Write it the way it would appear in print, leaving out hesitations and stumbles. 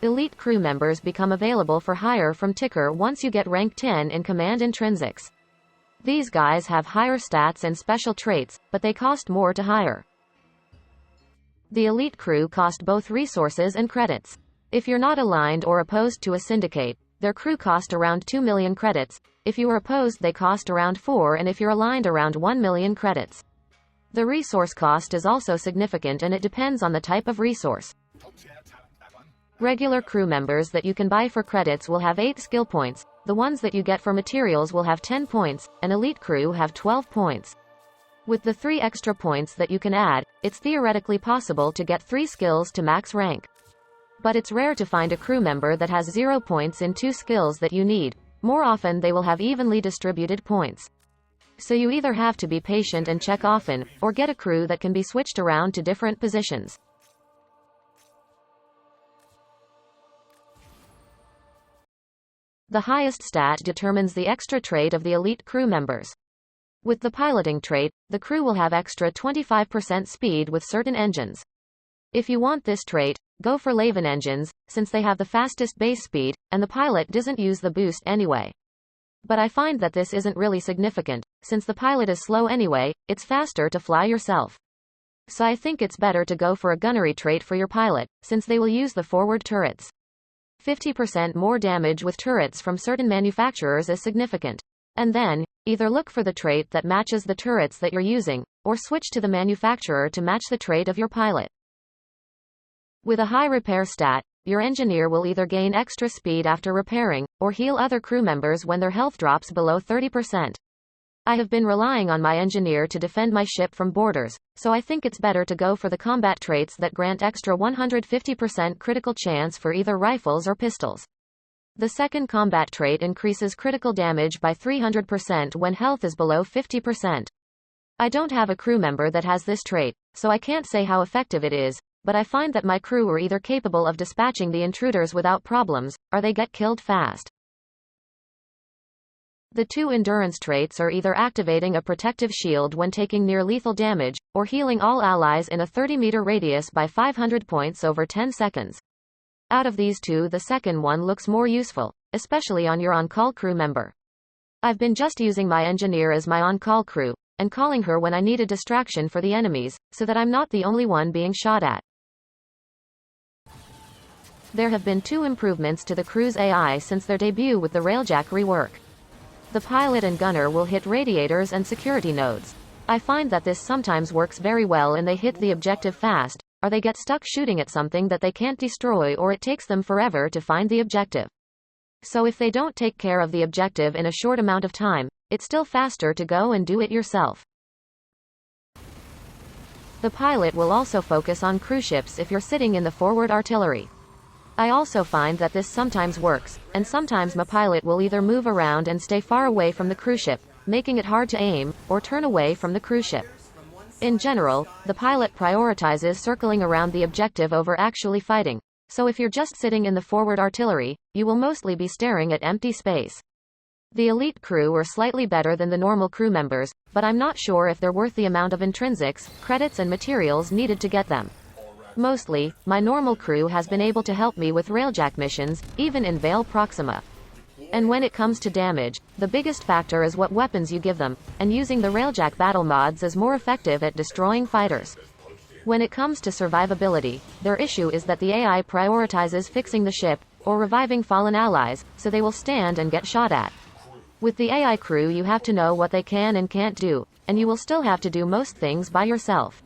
Elite crew members become available for hire from Ticker once you get rank 10 in Command Intrinsics. These guys have higher stats and special traits, but they cost more to hire. The elite crew cost both resources and credits. If you're not aligned or opposed to a syndicate, their crew cost around 2 million credits. If you are opposed, they cost around 4, and if you're aligned, around 1 million credits. The resource cost is also significant, and it depends on the type of resource. Regular crew members that you can buy for credits will have 8 skill points, the ones that you get for materials will have 10 points, and elite crew have 12 points. With the 3 extra points that you can add, it's theoretically possible to get 3 skills to max rank. But it's rare to find a crew member that has 0 points in 2 skills that you need. More often they will have evenly distributed points. So you either have to be patient and check often, or get a crew that can be switched around to different positions. The highest stat determines the extra trait of the elite crew members. With the piloting trait, the crew will have extra 25% speed with certain engines. If you want this trait, go for Laven engines, since they have the fastest base speed, and the pilot doesn't use the boost anyway. But I find that this isn't really significant, since the pilot is slow anyway, it's faster to fly yourself. So I think it's better to go for a gunnery trait for your pilot, since they will use the forward turrets. 50% more damage with turrets from certain manufacturers is significant. And then, either look for the trait that matches the turrets that you're using, or switch to the manufacturer to match the trait of your pilot. With a high repair stat, your engineer will either gain extra speed after repairing, or heal other crew members when their health drops below 30%. I have been relying on my engineer to defend my ship from boarders, so I think it's better to go for the combat traits that grant extra 150% critical chance for either rifles or pistols. The second combat trait increases critical damage by 300% when health is below 50%. I don't have a crew member that has this trait, so I can't say how effective it is, but I find that my crew are either capable of dispatching the intruders without problems, or they get killed fast. The 2 endurance traits are either activating a protective shield when taking near-lethal damage, or healing all allies in a 30-meter radius by 500 points over 10 seconds. Out of these 2, the second one looks more useful, especially on your on-call crew member. I've been just using my engineer as my on-call crew, and calling her when I need a distraction for the enemies, so that I'm not the only one being shot at. There have been 2 improvements to the crew's AI since their debut with the Railjack rework. The pilot and gunner will hit radiators and security nodes. I find that this sometimes works very well and they hit the objective fast, or they get stuck shooting at something that they can't destroy, or it takes them forever to find the objective. So if they don't take care of the objective in a short amount of time, it's still faster to go and do it yourself. The pilot will also focus on cruise ships if you're sitting in the forward artillery. I also find that this sometimes works, and sometimes my pilot will either move around and stay far away from the cruise ship, making it hard to aim, or turn away from the cruise ship. In general, the pilot prioritizes circling around the objective over actually fighting, so if you're just sitting in the forward artillery, you will mostly be staring at empty space. The elite crew are slightly better than the normal crew members, but I'm not sure if they're worth the amount of intrinsics, credits and materials needed to get them. Mostly, my normal crew has been able to help me with Railjack missions, even in Vale Proxima. And when it comes to damage, the biggest factor is what weapons you give them, and using the Railjack battle mods is more effective at destroying fighters. When it comes to survivability, their issue is that the AI prioritizes fixing the ship, or reviving fallen allies, so they will stand and get shot at. With the AI crew you have to know what they can and can't do, and you will still have to do most things by yourself.